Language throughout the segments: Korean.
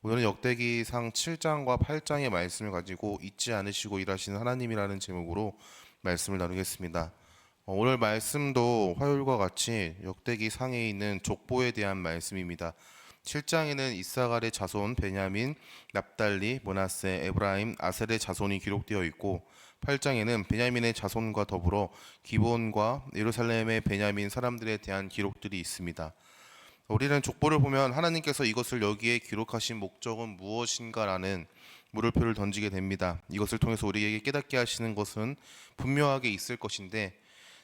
오늘은 역대기상 7장과 8장의 말씀을 가지고 잊지 않으시고 일하시는 하나님이라는 제목으로 말씀을 나누겠습니다. 오늘 말씀도 화요일과 같이 역대기상에 있는 족보에 대한 말씀입니다. 7장에는 이사갈의 자손 베냐민, 납달리, 므낫세, 에브라임, 아셀의 자손이 기록되어 있고 8장에는 베냐민의 자손과 더불어 기브온과 예루살렘의 베냐민 사람들에 대한 기록들이 있습니다. 우리는 족보를 보면 하나님께서 이것을 여기에 기록하신 목적은 무엇인가라는 물음표를 던지게 됩니다. 이것을 통해서 우리에게 깨닫게 하시는 것은 분명하게 있을 것인데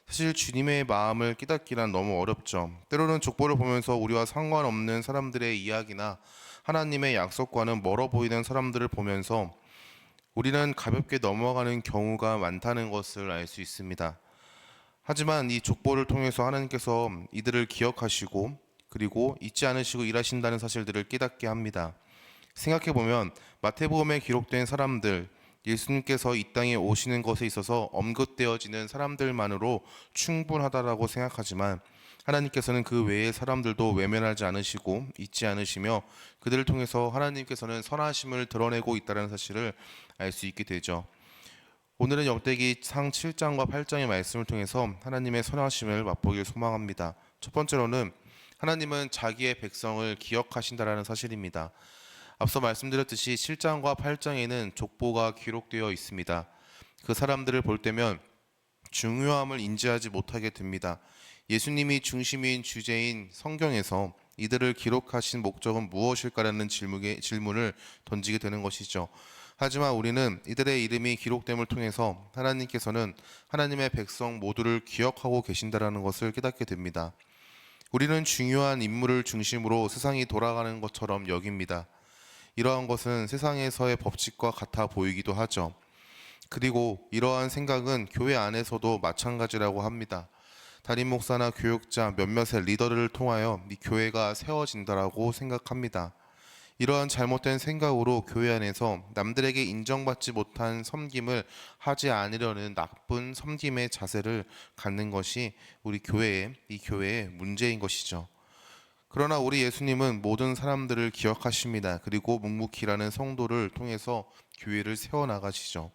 사실 주님의 마음을 깨닫기란 너무 어렵죠. 때로는 족보를 보면서 우리와 상관없는 사람들의 이야기나 하나님의 약속과는 멀어 보이는 사람들을 보면서 우리는 가볍게 넘어가는 경우가 많다는 것을 알 수 있습니다. 하지만 이 족보를 통해서 하나님께서 이들을 기억하시고 그리고 잊지 않으시고 일하신다는 사실들을 깨닫게 합니다. 생각해보면 마태복음에 기록된 사람들, 예수님께서 이 땅에 오시는 것에 있어서 언급되어지는 사람들만으로 충분하다라고 생각하지만 하나님께서는 그 외의 사람들도 외면하지 않으시고 잊지 않으시며 그들을 통해서 하나님께서는 선하심을 드러내고 있다는 사실을 알 수 있게 되죠. 오늘은 역대기상 7장과 8장의 말씀을 통해서 하나님의 선하심을 맛보길 소망합니다. 첫 번째로는 하나님은 자기의 백성을 기억하신다라는 사실입니다. 앞서 말씀드렸듯이 7장과 8장에는 족보가 기록되어 있습니다. 그 사람들을 볼 때면 중요함을 인지하지 못하게 됩니다. 예수님이 중심인 주제인 성경에서 이들을 기록하신 목적은 무엇일까라는 질문을 던지게 되는 것이죠. 하지만 우리는 이들의 이름이 기록됨을 통해서 하나님께서는 하나님의 백성 모두를 기억하고 계신다라는 것을 깨닫게 됩니다. 우리는 중요한 인물을 중심으로 세상이 돌아가는 것처럼 여깁니다. 이러한 것은 세상에서의 법칙과 같아 보이기도 하죠. 그리고 이러한 생각은 교회 안에서도 마찬가지라고 합니다. 담임 목사나 교육자 몇몇의 리더를 통하여 이 교회가 세워진다라고 생각합니다. 이러한 잘못된 생각으로 교회 안에서 남들에게 인정받지 못한 섬김을 하지 않으려는 나쁜 섬김의 자세를 갖는 것이 이 교회의 문제인 것이죠. 그러나 우리 예수님은 모든 사람들을 기억하십니다. 그리고 묵묵히라는 성도를 통해서 교회를 세워나가시죠.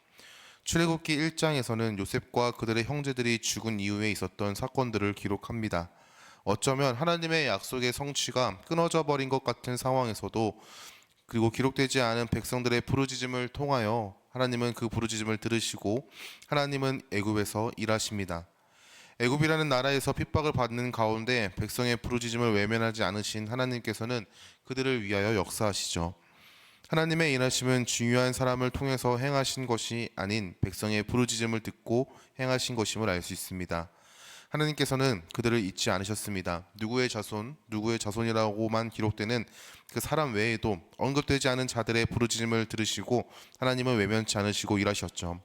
출애굽기 1장에서는 요셉과 그들의 형제들이 죽은 이후에 있었던 사건들을 기록합니다. 어쩌면 하나님의 약속의 성취가 끊어져 버린 것 같은 상황에서도 그리고 기록되지 않은 백성들의 부르짖음을 통하여 하나님은 그 부르짖음을 들으시고 하나님은 애굽에서 일하십니다. 애굽이라는 나라에서 핍박을 받는 가운데 백성의 부르짖음을 외면하지 않으신 하나님께서는 그들을 위하여 역사하시죠. 하나님의 일하심은 중요한 사람을 통해서 행하신 것이 아닌 백성의 부르짖음을 듣고 행하신 것임을 알 수 있습니다. 하나님께서는 그들을 잊지 않으셨습니다. 누구의 자손이라고만 기록되는 그 사람 외에도 언급되지 않은 자들의 부르짖음을 들으시고 하나님은 외면치 않으시고 일하셨죠.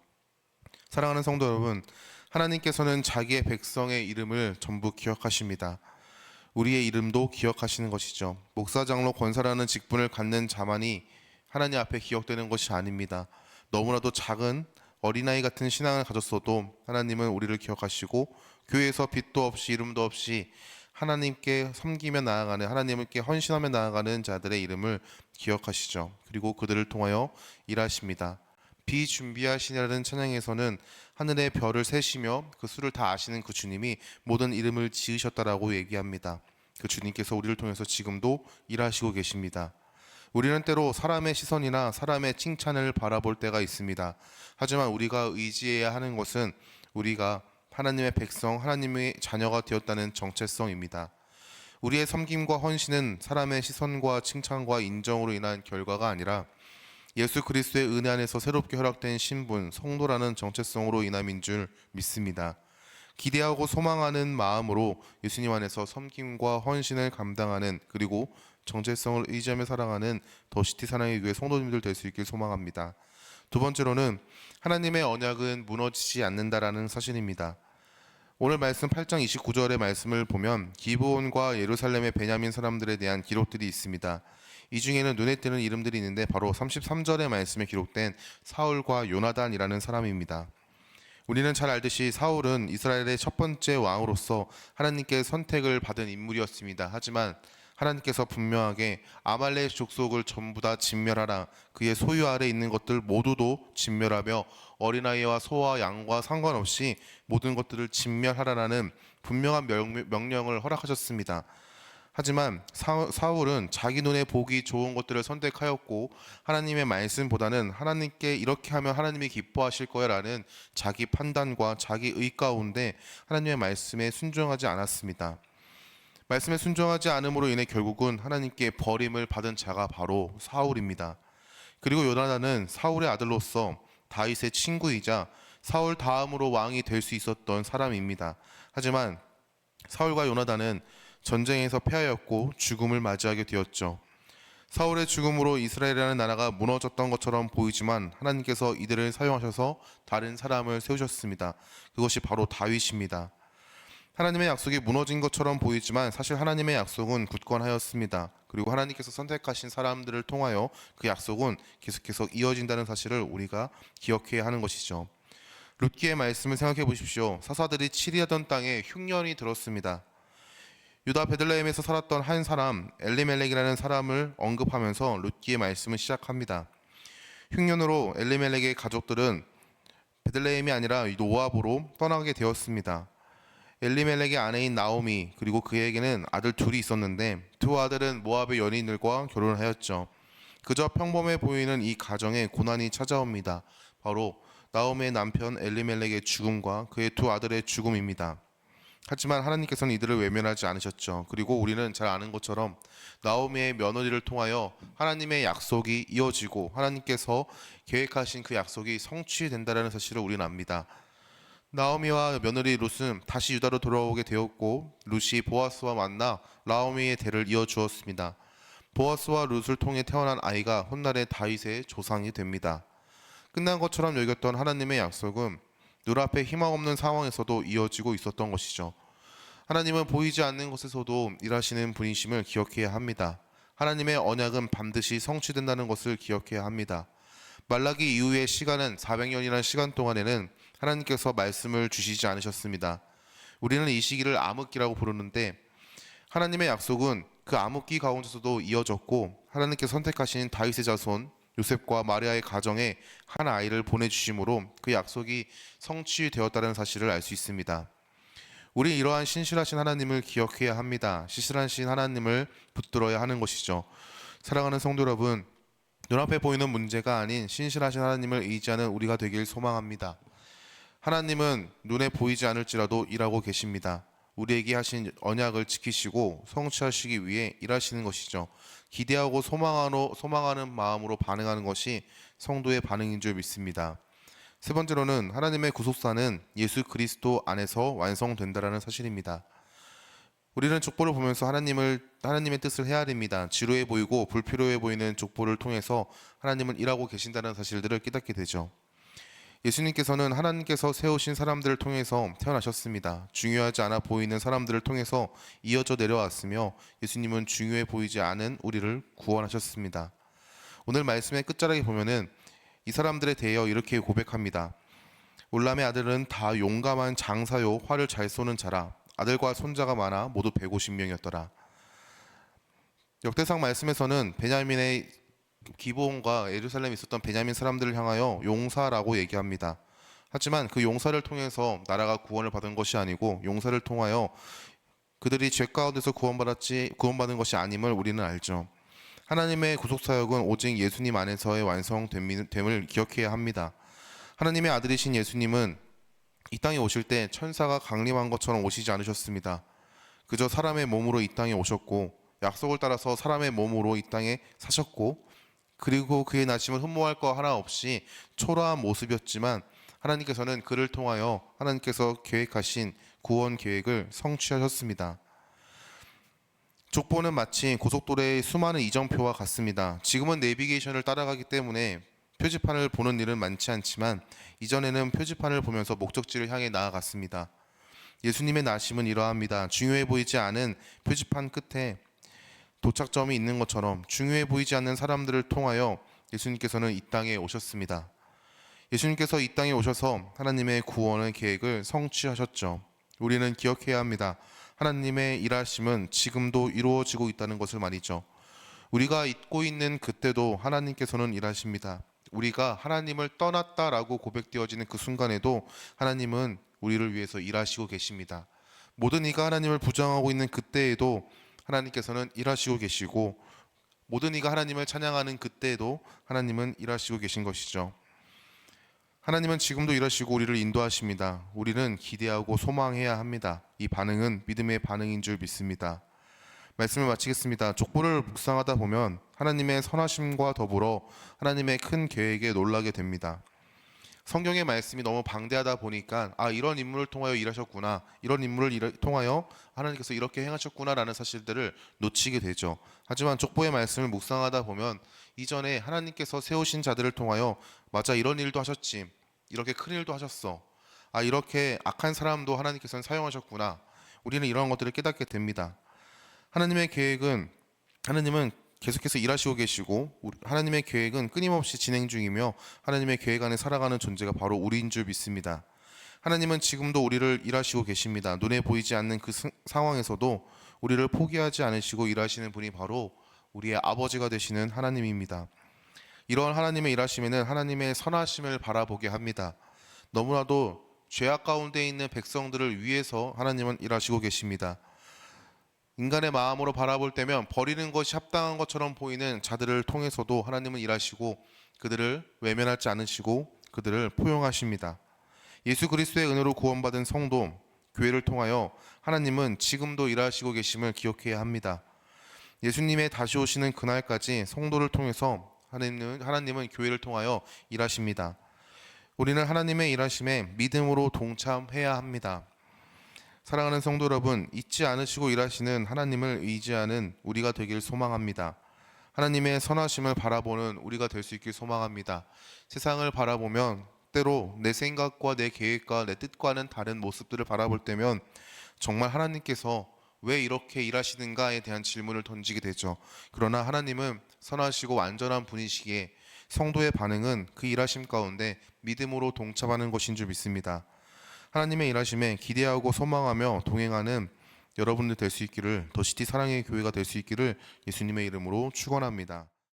사랑하는 성도 여러분, 하나님께서는 자기의 백성의 이름을 전부 기억하십니다. 우리의 이름도 기억하시는 것이죠. 목사, 장로, 권사라는 직분을 갖는 자만이 하나님 앞에 기억되는 것이 아닙니다. 너무나도 작은 어린아이 같은 신앙을 가졌어도 하나님은 우리를 기억하시고 교회에서 빛도 없이 이름도 없이 하나님께 섬기며 나아가는, 하나님께 헌신하며 나아가는 자들의 이름을 기억하시죠. 그리고 그들을 통하여 일하십니다. 비준비하시냐는 찬양에서는 하늘의 별을 세시며 그 수를 다 아시는 그 주님이 모든 이름을 지으셨다라고 얘기합니다. 그 주님께서 우리를 통해서 지금도 일하시고 계십니다. 우리는 때로 사람의 시선이나 사람의 칭찬을 바라볼 때가 있습니다. 하지만 우리가 의지해야 하는 것은 우리가 하나님의 백성, 하나님의 자녀가 되었다는 정체성입니다. 우리의 섬김과 헌신은 사람의 시선과 칭찬과 인정으로 인한 결과가 아니라 예수 그리스도의 은혜 안에서 새롭게 허락된 신분, 성도라는 정체성으로 인함인 줄 믿습니다. 기대하고 소망하는 마음으로 예수님 안에서 섬김과 헌신을 감당하는, 그리고 정체성을 의지하며 살아가는 더시티 사랑의 교회 성도님들 될 수 있길 소망합니다. 두 번째로는 하나님의 언약은 무너지지 않는다라는 사실입니다. 오늘 말씀 8장 29절의 말씀을 보면 기브온과 예루살렘의 베냐민 사람들에 대한 기록들이 있습니다. 이 중에는 눈에 띄는 이름들이 있는데 바로 33절의 말씀에 기록된 사울과 요나단이라는 사람입니다. 우리는 잘 알듯이 사울은 이스라엘의 첫 번째 왕으로서 하나님께 선택을 받은 인물이었습니다. 하지만 하나님께서 분명하게 아말렉 족속을 전부 다 진멸하라, 그의 소유 아래 있는 것들 모두도 진멸하며 어린아이와 소와 양과 상관없이 모든 것들을 진멸하라라는 분명한 명령을 허락하셨습니다. 하지만 사울은 자기 눈에 보기 좋은 것들을 선택하였고 하나님의 말씀보다는 하나님께 이렇게 하면 하나님이 기뻐하실 거야라는 자기 판단과 자기 의 가운데 하나님의 말씀에 순종하지 않았습니다. 말씀에 순종하지 않음으로 인해 결국은 하나님께 버림을 받은 자가 바로 사울입니다. 그리고 요나단은 사울의 아들로서 다윗의 친구이자 사울 다음으로 왕이 될 수 있었던 사람입니다. 하지만 사울과 요나단은 전쟁에서 패하였고 죽음을 맞이하게 되었죠. 사울의 죽음으로 이스라엘이라는 나라가 무너졌던 것처럼 보이지만 하나님께서 이들을 사용하셔서 다른 사람을 세우셨습니다. 그것이 바로 다윗입니다. 하나님의 약속이 무너진 것처럼 보이지만 사실 하나님의 약속은 굳건하였습니다. 그리고 하나님께서 선택하신 사람들을 통하여 그 약속은 계속해서 이어진다는 사실을 우리가 기억해야 하는 것이죠. 룻기의 말씀을 생각해 보십시오. 사사들이 치리하던 땅에 흉년이 들었습니다. 유다 베들레헴에서 살았던 한 사람 엘리멜렉이라는 사람을 언급하면서 룻기의 말씀을 시작합니다. 흉년으로 엘리멜렉의 가족들은 베들레헴이 아니라 모압으로 떠나게 되었습니다. 엘리멜렉의 아내인 나오미 그리고 그에게는 아들 둘이 있었는데 두 아들은 모압의 연인들과 결혼을 하였죠. 그저 평범해 보이는 이 가정에 고난이 찾아옵니다. 바로 나오미의 남편 엘리멜렉의 죽음과 그의 두 아들의 죽음입니다. 하지만 하나님께서는 이들을 외면하지 않으셨죠. 그리고 우리는 잘 아는 것처럼 나오미의 며느리를 통하여 하나님의 약속이 이어지고 하나님께서 계획하신 그 약속이 성취된다는 사실을 우리는 압니다. 나오미와 며느리 룻은 다시 유다로 돌아오게 되었고 룻이 보아스와 만나 나오미의 대를 이어주었습니다. 보아스와 룻을 통해 태어난 아이가 훗날의 다윗의 조상이 됩니다. 끝난 것처럼 여겼던 하나님의 약속은 눈앞에 희망 없는 상황에서도 이어지고 있었던 것이죠. 하나님은 보이지 않는 곳에서도 일하시는 분이심을 기억해야 합니다. 하나님의 언약은 반드시 성취된다는 것을 기억해야 합니다. 말라기 이후의 시간은 400년이라는 시간 동안에는 하나님께서 말씀을 주시지 않으셨습니다. 우리는 이 시기를 암흑기라고 부르는데 하나님의 약속은 그 암흑기 가운데서도 이어졌고 하나님께서 선택하신 다윗의 자손 요셉과 마리아의 가정에 한 아이를 보내주심으로 그 약속이 성취되었다는 사실을 알 수 있습니다. 우리 이러한 신실하신 하나님을 기억해야 합니다. 신실하신 하나님을 붙들어야 하는 것이죠. 사랑하는 성도 여러분, 눈앞에 보이는 문제가 아닌 신실하신 하나님을 의지하는 우리가 되길 소망합니다. 하나님은 눈에 보이지 않을지라도 일하고 계십니다. 우리에게 하신 언약을 지키시고 성취하시기 위해 일하시는 것이죠. 기대하고 소망하는 마음으로 반응하는 것이 성도의 반응인 줄 믿습니다. 세 번째로는 하나님의 구속사는 예수 그리스도 안에서 완성된다라는 사실입니다. 우리는 족보를 보면서 하나님의 뜻을 헤아립니다. 지루해 보이고 불필요해 보이는 족보를 통해서 하나님은 일하고 계신다는 사실들을 깨닫게 되죠. 예수님께서는 하나님께서 세우신 사람들을 통해서 태어나셨습니다. 중요하지 않아 보이는 사람들을 통해서 이어져 내려왔으며 예수님은 중요해 보이지 않은 우리를 구원하셨습니다. 오늘 말씀의 끝자락에 보면은 이 사람들에 대하여 이렇게 고백합니다. 올람의 아들은 다 용감한 장사요 활을 잘 쏘는 자라. 아들과 손자가 많아 모두 150명이었더라. 역대상 말씀에서는 베냐민의 기브온과 예루살렘에 있었던 베냐민 사람들을 향하여 용사라고 얘기합니다. 하지만 그 용사를 통해서 나라가 구원을 받은 것이 아니고 용사를 통하여 그들이 죄 가운데서 구원받은 것이 아님을 우리는 알죠. 하나님의 구속사역은 오직 예수님 안에서의 완성됨을 기억해야 합니다. 하나님의 아들이신 예수님은 이 땅에 오실 때 천사가 강림한 것처럼 오시지 않으셨습니다. 그저 사람의 몸으로 이 땅에 오셨고 약속을 따라서 사람의 몸으로 이 땅에 사셨고 그리고 그의 나심은 흠모할 거 하나 없이 초라한 모습이었지만 하나님께서는 그를 통하여 하나님께서 계획하신 구원 계획을 성취하셨습니다. 족보는 마치 고속도로의 수많은 이정표와 같습니다. 지금은 내비게이션을 따라가기 때문에 표지판을 보는 일은 많지 않지만 이전에는 표지판을 보면서 목적지를 향해 나아갔습니다. 예수님의 나심은 이러합니다. 중요해 보이지 않은 표지판 끝에 도착점이 있는 것처럼 중요해 보이지 않는 사람들을 통하여 예수님께서는 이 땅에 오셨습니다. 예수님께서 이 땅에 오셔서 하나님의 구원의 계획을 성취하셨죠. 우리는 기억해야 합니다. 하나님의 일하심은 지금도 이루어지고 있다는 것을 말이죠. 우리가 잊고 있는 그때도 하나님께서는 일하십니다. 우리가 하나님을 떠났다라고 고백되어지는 그 순간에도 하나님은 우리를 위해서 일하시고 계십니다. 모든 이가 하나님을 부정하고 있는 그때에도 하나님께서는 일하시고 계시고, 모든 이가 하나님을 찬양하는 그때에도 하나님은 일하시고 계신 것이죠. 하나님은 지금도 일하시고 우리를 인도하십니다. 우리는 기대하고 소망해야 합니다. 이 반응은 믿음의 반응인 줄 믿습니다. 말씀을 마치겠습니다. 족보를 묵상하다 보면 하나님의 선하심과 더불어 하나님의 큰 계획에 놀라게 됩니다. 성경의 말씀이 너무 방대하다 보니까 이런 인물을 통하여 일하셨구나, 이런 인물을 통하여 하나님께서 이렇게 행하셨구나라는 사실들을 놓치게 되죠. 하지만 족보의 말씀을 묵상하다 보면 이전에 하나님께서 세우신 자들을 통하여 맞아, 이런 일도 하셨지, 이렇게 큰 일도 하셨어, 이렇게 악한 사람도 하나님께서는 사용하셨구나, 우리는 이런 것들을 깨닫게 됩니다. 하나님은 계속해서 일하시고 계시고, 하나님의 계획은 끊임없이 진행 중이며 하나님의 계획 안에 살아가는 존재가 바로 우리인 줄 믿습니다. 하나님은 지금도 우리를 일하시고 계십니다. 눈에 보이지 않는 그 상황에서도 우리를 포기하지 않으시고 일하시는 분이 바로 우리의 아버지가 되시는 하나님입니다. 이러한 하나님의 일하심에는 하나님의 선하심을 바라보게 합니다. 너무나도 죄악 가운데 있는 백성들을 위해서 하나님은 일하시고 계십니다. 인간의 마음으로 바라볼 때면 버리는 것이 합당한 것처럼 보이는 자들을 통해서도 하나님은 일하시고 그들을 외면하지 않으시고 그들을 포용하십니다. 예수 그리스도의 은혜로 구원받은 성도, 교회를 통하여 하나님은 지금도 일하시고 계심을 기억해야 합니다. 예수님의 다시 오시는 그날까지 성도를 통해서 하나님은 교회를 통하여 일하십니다. 우리는 하나님의 일하심에 믿음으로 동참해야 합니다. 사랑하는 성도 여러분, 잊지 않으시고 일하시는 하나님을 의지하는 우리가 되길 소망합니다. 하나님의 선하심을 바라보는 우리가 될 수 있길 소망합니다. 세상을 바라보면 때로 내 생각과 내 계획과 내 뜻과는 다른 모습들을 바라볼 때면 정말 하나님께서 왜 이렇게 일하시는가에 대한 질문을 던지게 되죠. 그러나 하나님은 선하시고 완전한 분이시기에 성도의 반응은 그 일하심 가운데 믿음으로 동참하는 것인 줄 믿습니다. 하나님의 일하심에 기대하고 소망하며 동행하는 여러분들 될 수 있기를, 더시티 사랑의 교회가 될 수 있기를 예수님의 이름으로 축원합니다.